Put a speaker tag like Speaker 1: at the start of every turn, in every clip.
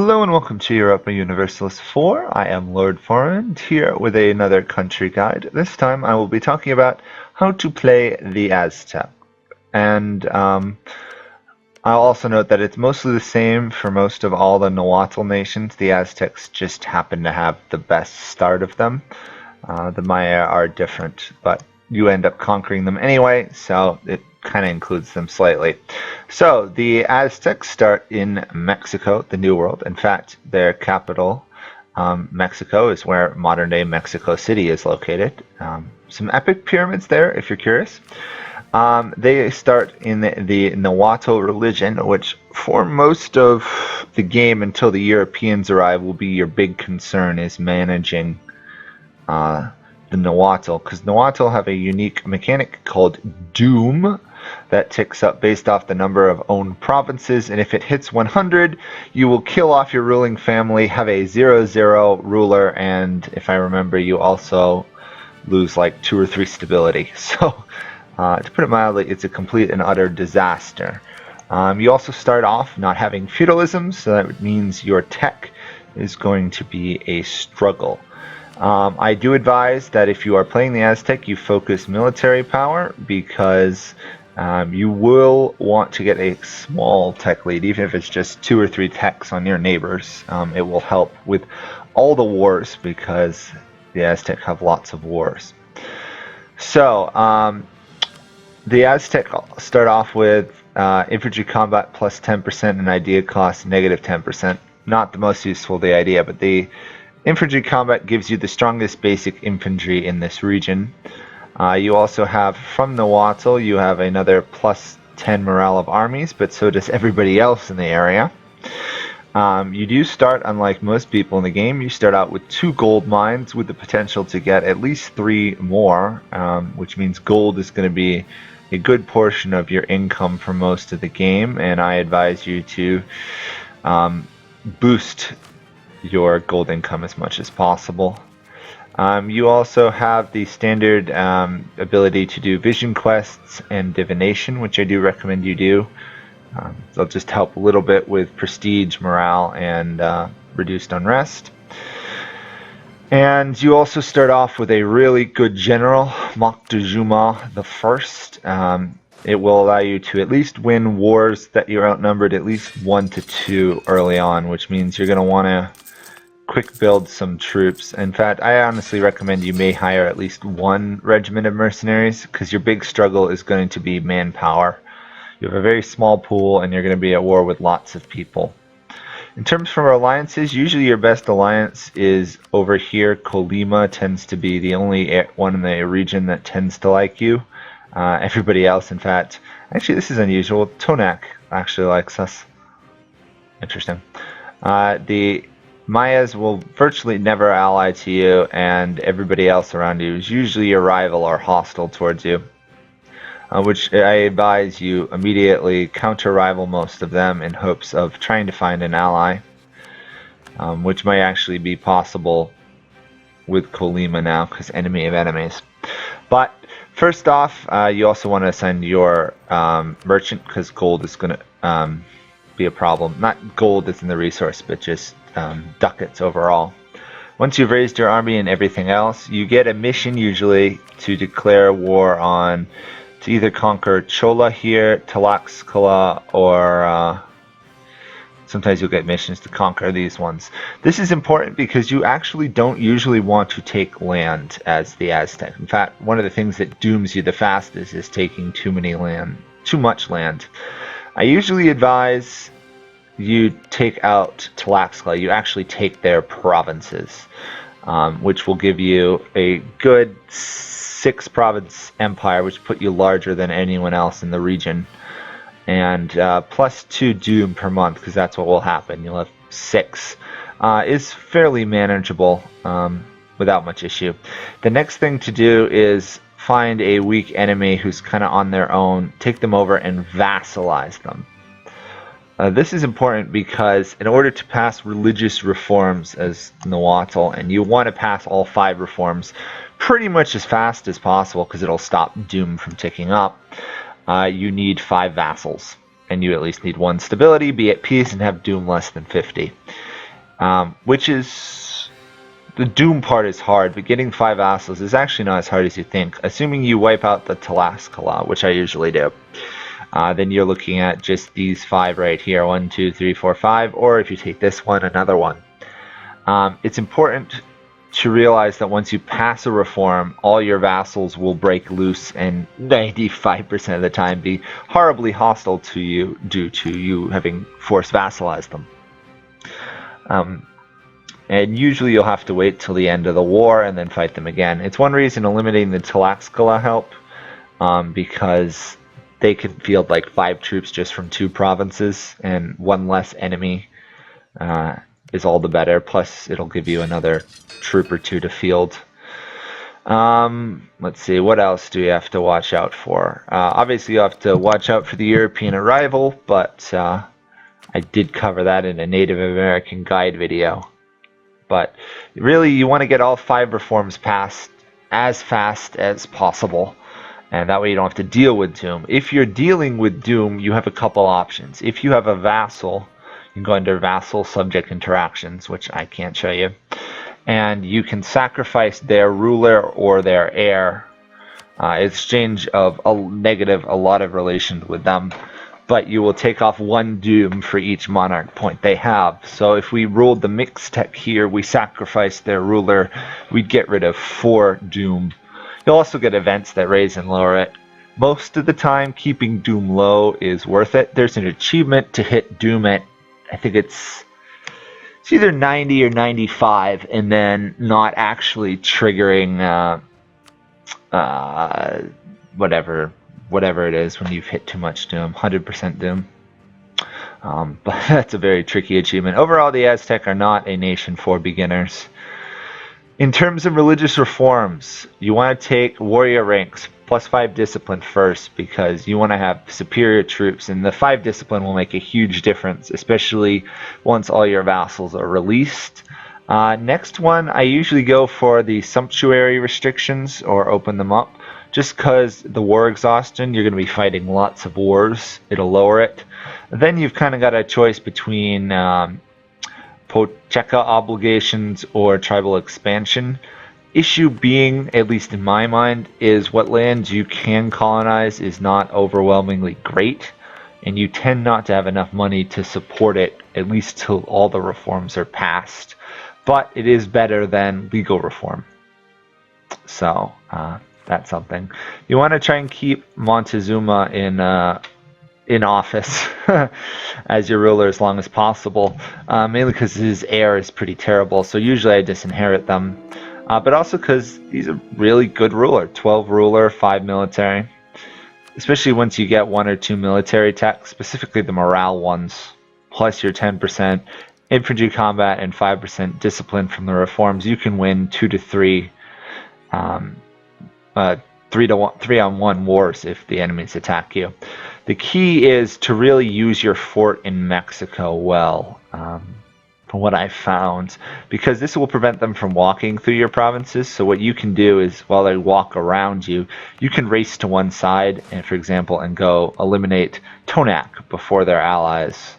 Speaker 1: Hello and welcome to Europa Universalis 4. I am Lord Forwind, here with another country guide. This time I will be talking about how to play the Aztec. And I'll also note that it's mostly the same for most of all the Nahuatl nations. The Aztecs just happen to have the best start of them. The Maya are different, but you end up conquering them anyway, so it kind of includes them slightly. So the Aztecs start in Mexico, the New World. In fact, their capital, Mexico, is where modern-day Mexico City is located. Some epic pyramids there, if you're curious. They start in the Nahuatl religion, which for most of the game until the Europeans arrive will be your big concern, is managing the Nahuatl, because Nahuatl have a unique mechanic called Doom that ticks up based off the number of owned provinces, and if it hits 100, you will kill off your ruling family, have a 0-0 ruler, and if I remember, you also lose like 2 or 3 stability. So, to put it mildly, it's a complete and utter disaster. You also start off not having feudalism, so that means your tech is going to be a struggle. I do advise that if you are playing the Aztec, you focus military power, because you will want to get a small tech lead, even if it's just 2 or 3 techs on your neighbors. It will help with all the wars, because the Aztec have lots of wars. So, the Aztec start off with Infantry Combat plus 10% and idea cost negative 10%. Not the most useful, the idea, but the Infantry Combat gives you the strongest basic infantry in this region. You also have, from Nahuatl, you have another plus 10 morale of armies, but so does everybody else in the area. You do start, unlike most people in the game, you start out with 2 gold mines with the potential to get at least 3 more, which means gold is going to be a good portion of your income for most of the game, and I advise you to boost your gold income as much as possible. You also have the standard ability to do vision quests and divination, which I do recommend you do. They'll just help a little bit with prestige, morale, and reduced unrest. And you also start off with a really good general, Moctezuma the First. It will allow you to at least win wars that you're outnumbered at least 1 to 2 early on, which means you're going to want to quick build some troops. In fact, I honestly recommend you may hire at least 1 regiment of mercenaries, because your big struggle is going to be manpower. You have a very small pool, and you're going to be at war with lots of people. In terms of alliances, usually your best alliance is over here. Colima tends to be the only one in the region that tends to like you. Everybody else, in fact, actually this is unusual, Tonak actually likes us. Interesting. The Mayas will virtually never ally to you, and everybody else around you is usually a rival or hostile towards you. Which I advise you immediately counter-rival most of them in hopes of trying to find an ally, which might actually be possible with Colima now, because enemy of enemies. But first off, you also want to send your merchant, because gold is going to be a problem. Not gold as in the resource, but just ducats overall. Once you've raised your army and everything else, you get a mission usually to declare war on, to either conquer Chola here, Tlaxcala, or sometimes you'll get missions to conquer these ones. This is important because you actually don't usually want to take land as the Aztec. In fact, one of the things that dooms you the fastest is taking too much land. I usually advise you take out Tlaxcala. You actually take their provinces, which will give you a good 6-province empire, which put you larger than anyone else in the region, and plus 2 doom per month, because that's what will happen. You'll have 6. Is fairly manageable without much issue. The next thing to do is find a weak enemy who's kind of on their own, take them over and vassalize them. This is important because in order to pass religious reforms as Nahuatl, and you want to pass all 5 reforms pretty much as fast as possible because it'll stop doom from ticking up, you need 5 vassals. And you at least need 1 stability, be at peace, and have doom less than 50. which is the Doom part is hard, but getting 5 vassals is actually not as hard as you think. Assuming you wipe out the Tlaxcala, which I usually do, then you're looking at just these 5 right here, 1, 2, 3, 4, 5, or if you take this one, another one. It's important to realize that once you pass a reform, all your vassals will break loose and 95% of the time be horribly hostile to you due to you having forced vassalized them. And usually you'll have to wait till the end of the war and then fight them again. It's one reason eliminating the Tlaxcala help, because they can field like 5 troops just from 2 provinces, and 1 less enemy is all the better. Plus, it'll give you another troop or 2 to field. Let's see, what else do you have to watch out for? Obviously, you have to watch out for the European arrival, but I did cover that in a Native American guide video. But really, you want to get all 5 reforms passed as fast as possible, and that way you don't have to deal with Doom. If you're dealing with Doom, you have a couple options. If you have a vassal, you can go under Vassal Subject Interactions, which I can't show you, and you can sacrifice their ruler or their heir in exchange of a lot of relations with them. But you will take off 1 Doom for each monarch point they have. So if we ruled the mixed tech here, we sacrificed their ruler, we'd get rid of 4 Doom. You'll also get events that raise and lower it. Most of the time, keeping Doom low is worth it. There's an achievement to hit Doom at, I think it's either 90 or 95, and then not actually triggering whatever it is when you've hit too much Doom, 100% Doom. But that's a very tricky achievement. Overall, the Aztec are not a nation for beginners. In terms of religious reforms, you want to take warrior ranks plus 5 discipline first, because you want to have superior troops, and the 5 discipline will make a huge difference, especially once all your vassals are released. Next one, I usually go for the sumptuary restrictions or open them up. Just because the war exhaustion, you're going to be fighting lots of wars, it'll lower it. Then you've kind of got a choice between Pocheca obligations or tribal expansion. Issue being, at least in my mind, is what lands you can colonize is not overwhelmingly great, and you tend not to have enough money to support it, at least till all the reforms are passed. But it is better than legal reform. So, that's something. You want to try and keep Montezuma in office as your ruler as long as possible, mainly because his heir is pretty terrible, so usually I disinherit them. But also because he's a really good ruler. 12 ruler, 5 military. Especially once you get 1 or 2 military tech, specifically the morale ones, plus your 10% infantry combat and 5% discipline from the reforms, you can win 2 to 3 3-on-1 wars if the enemies attack you. The key is to really use your fort in Mexico well, from what I've found, because this will prevent them from walking through your provinces. So what you can do is, while they walk around you, you can race to one side, and for example, and go eliminate Tonak before their allies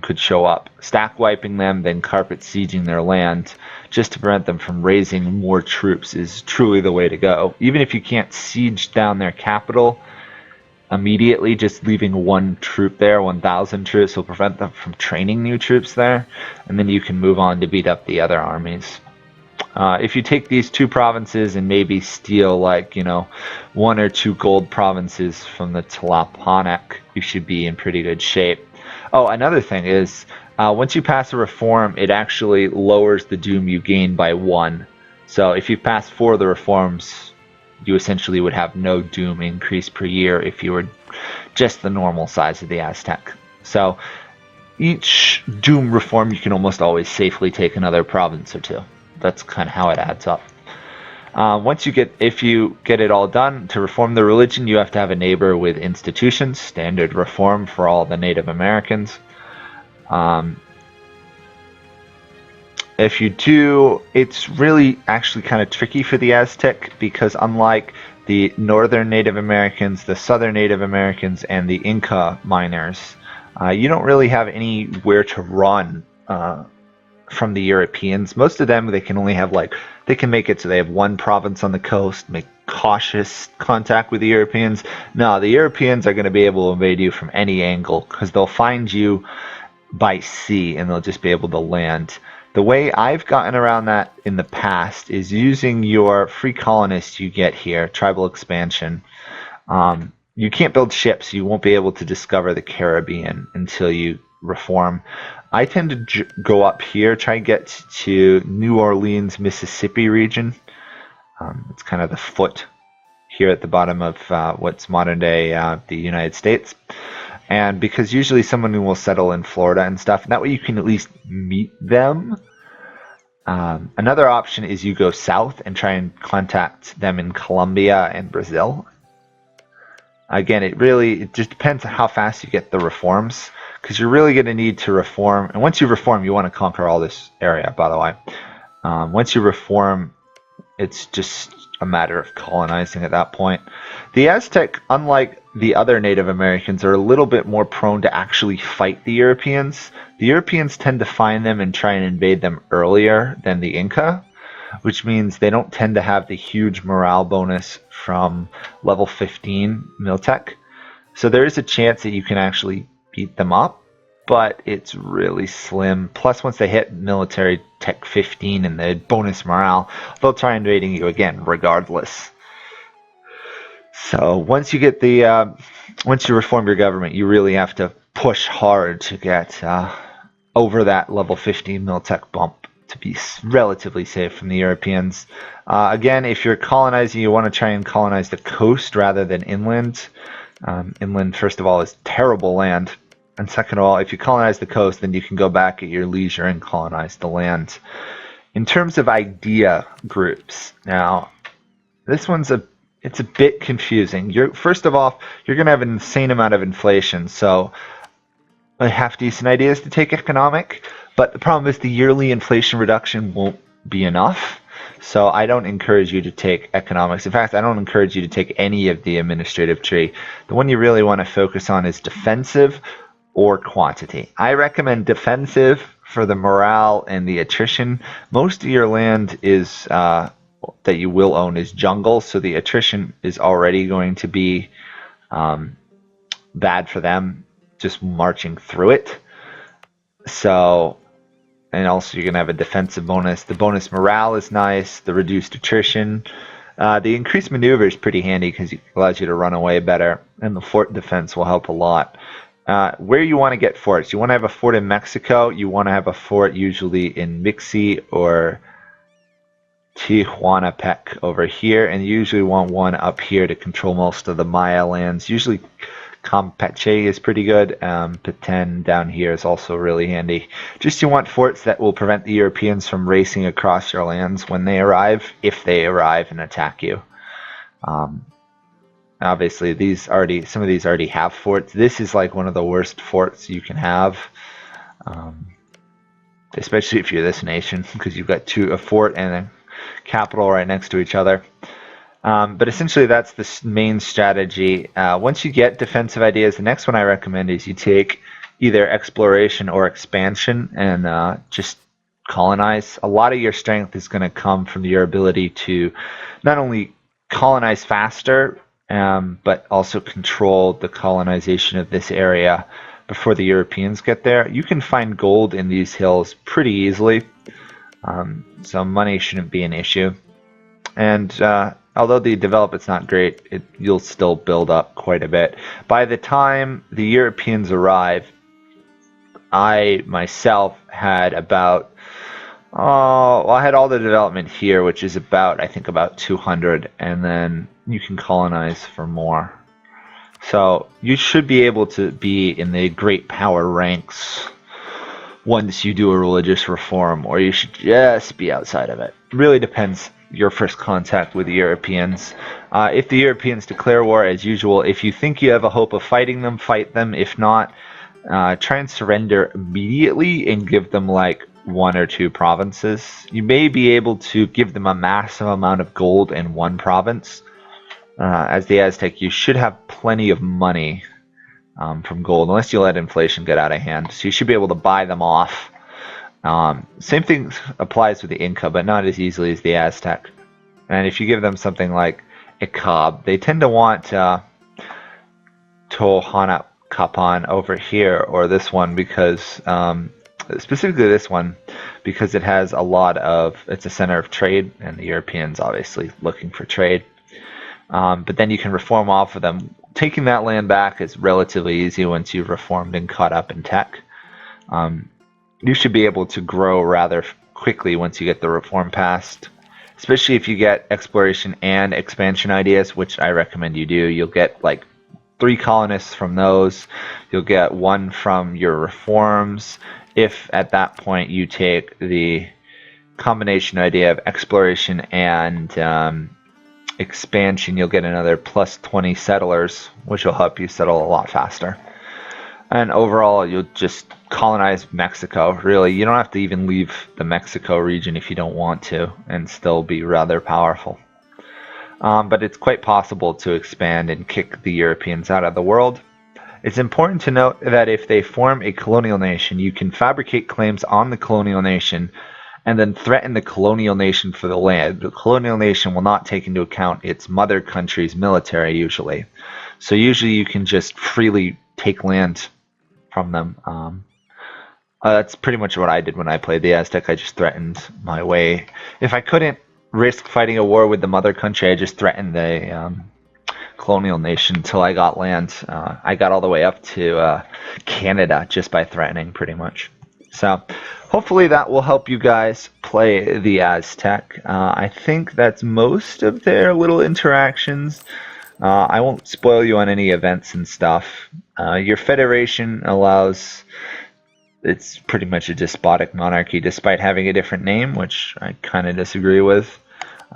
Speaker 1: could show up, stack wiping them, then carpet sieging their land, just to prevent them from raising more troops is truly the way to go. Even if you can't siege down their capital immediately, just leaving 1 troop there, 1,000 troops, will prevent them from training new troops there, and then you can move on to beat up the other armies. If you take these 2 provinces and maybe steal 1 or 2 gold provinces from the Tlapanek, you should be in pretty good shape. Oh, another thing is, once you pass a reform, it actually lowers the Doom you gain by 1. So if you pass 4 of the reforms, you essentially would have no Doom increase per year if you were just the normal size of the Aztec. So each Doom reform, you can almost always safely take another province or 2. That's kind of how it adds up. If you get it all done, to reform the religion, you have to have a neighbor with institutions, standard reform for all the Native Americans. If you do, it's really actually kind of tricky for the Aztec, because unlike the northern Native Americans, the southern Native Americans, and the Inca miners, you don't really have anywhere to run from the Europeans. Most of them, they can only have they can make it so they have one province on the coast, make cautious contact with the Europeans. No, the Europeans are going to be able to invade you from any angle because they'll find you by sea and they'll just be able to land. The way I've gotten around that in the past is using your free colonists you get here, tribal expansion. You can't build ships. You won't be able to discover the Caribbean until you reform. I tend to go up here, try and get to New Orleans, Mississippi region. It's kind of the foot here at the bottom of what's modern day the United States. And because usually someone will settle in Florida and stuff, and that way you can at least meet them. Another option is you go south and try and contact them in Colombia and Brazil. Again, it just depends on how fast you get the reforms, because you're really going to need to reform. And once you reform, you want to conquer all this area, by the way. Once you reform, it's just a matter of colonizing at that point. The Aztec, unlike the other Native Americans, are a little bit more prone to actually fight the Europeans. The Europeans tend to find them and try and invade them earlier than the Inca, which means they don't tend to have the huge morale bonus from level 15 Miltech. So there is a chance that you can actually beat them up, but it's really slim. Plus, once they hit military tech 15 and the bonus morale, they'll try invading you again regardless. So once you get once you reform your government, you really have to push hard to get over that level 15 Miltech bump to be relatively safe from the Europeans. Again, if you're colonizing, you want to try and colonize the coast rather than inland. Inland, first of all, is terrible land. And second of all, if you colonize the coast, then you can go back at your leisure and colonize the land. In terms of idea groups, now, this one's it's a bit confusing. First of all, you're going to have an insane amount of inflation, so a half-decent idea is to take economic, but the problem is the yearly inflation reduction won't be enough. So I don't encourage you to take economics. In fact, I don't encourage you to take any of the administrative tree. The one you really want to focus on is defensive or quantity. I recommend defensive for the morale and the attrition. Most of your land is that you will own is jungle, so the attrition is already going to be bad for them just marching through it. So, and also you're going to have a defensive bonus. The bonus morale is nice, the reduced attrition. The increased maneuver is pretty handy because it allows you to run away better, and the fort defense will help a lot. Where you want to get forts, you want to have a fort in Mexico, you want to have a fort usually in Mixi or Tijuanapec over here, and you usually want one up here to control most of the Maya lands. Usually Campeche is pretty good. Petén down here is also really handy. Just you want forts that will prevent the Europeans from racing across your lands when they arrive, if they arrive and attack you. Obviously, some of these already have forts. This is like one of the worst forts you can have, especially if you're this nation, because you've got a fort and a capital right next to each other. But essentially, that's the main strategy. Once you get defensive ideas, the next one I recommend is you take either exploration or expansion and just colonize. A lot of your strength is going to come from your ability to not only colonize faster, but also control the colonization of this area before the Europeans get there. You can find gold in these hills pretty easily, so money shouldn't be an issue. And although the development's not great, you'll still build up quite a bit. By the time the Europeans arrive, I myself had about I had all the development here, which is I think about 200, and then you can colonize for more. So you should be able to be in the great power ranks once you do a religious reform, or you should just be outside of it. It really depends your first contact with the Europeans. If the Europeans declare war, as usual, if you think you have a hope of fighting them, fight them. If not, try and surrender immediately and give them like 1 or 2 provinces. You may be able to give them a massive amount of gold in one province. As the Aztec, you should have plenty of money from gold, unless you let inflation get out of hand. So you should be able to buy them off Same thing applies with the Inca, but not as easily as the Aztec. And if you give them something like Icab, they tend to want Tohonapkapan over here, or this one, because specifically this one, because it has a lot of, it's a center of trade, and the Europeans obviously looking for trade. But then you can reform off of them. Taking that land back is relatively easy once you've reformed and caught up in tech. You should be able to grow rather quickly once you get the reform passed, especially if you get exploration and expansion ideas, which I recommend you do. You'll get like 3 colonists from those. You'll get 1 from your reforms. If at that point you take the combination idea of exploration and expansion, you'll get another plus 20 settlers, which will help you settle a lot faster. And overall, you'll just colonize Mexico. Really, you don't have to even leave the Mexico region if you don't want to, and still be rather powerful. But it's quite possible to expand and kick the Europeans out of the world. It's important to note that if they form a colonial nation, you can fabricate claims on the colonial nation and then threaten the colonial nation for the land. The colonial nation will not take into account its mother country's military usually. So usually you can just freely take land from them. That's pretty much what I did when I played the Aztec. I just threatened my way. If I couldn't risk fighting a war with the mother country, I just threatened the colonial nation until I got land. I got all the way up to Canada just by threatening, pretty much. So hopefully that will help you guys play the Aztec. I think that's most of their little interactions. I won't spoil you on any events and stuff. Your federation allows, it's pretty much a despotic monarchy despite having a different name, which I kind of disagree with.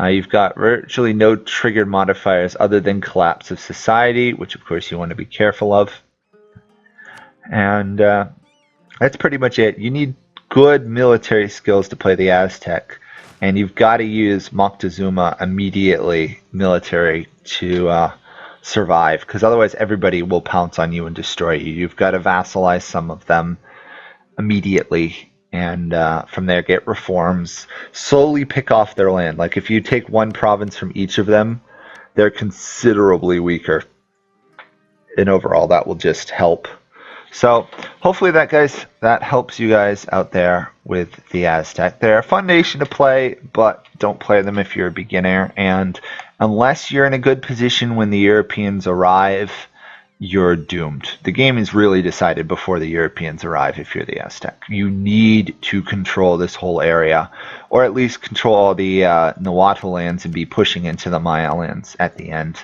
Speaker 1: You've got virtually no triggered modifiers other than collapse of society, which of course you want to be careful of. And that's pretty much it. You need good military skills to play the Aztec, and you've got to use Moctezuma immediately military to survive, because otherwise everybody will pounce on you and destroy you. You've got to vassalize some of them immediately, and from there get reforms, slowly pick off their land. Like if you take 1 province from each of them, they're considerably weaker, and overall that will just help. So hopefully that helps you guys out there with the Aztec. They're a fun nation to play, but don't play them if you're a beginner. And unless you're in a good position when the Europeans arrive, you're doomed. The game is really decided before the Europeans arrive if you're the Aztec. You need to control this whole area, or at least control all the Nahuatl lands and be pushing into the Maya lands at the end.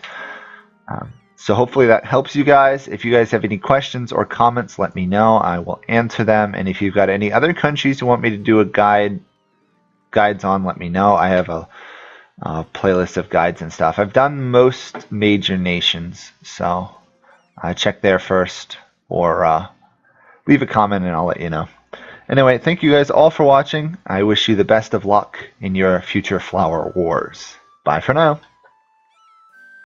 Speaker 1: So hopefully that helps you guys. If you guys have any questions or comments, let me know. I will answer them. And if you've got any other countries you want me to do a guides on, let me know. I have a playlist of guides and stuff. I've done most major nations, so check there first, or leave a comment and I'll let you know. Anyway, thank you guys all for watching. I wish you the best of luck in your future flower wars. Bye for now.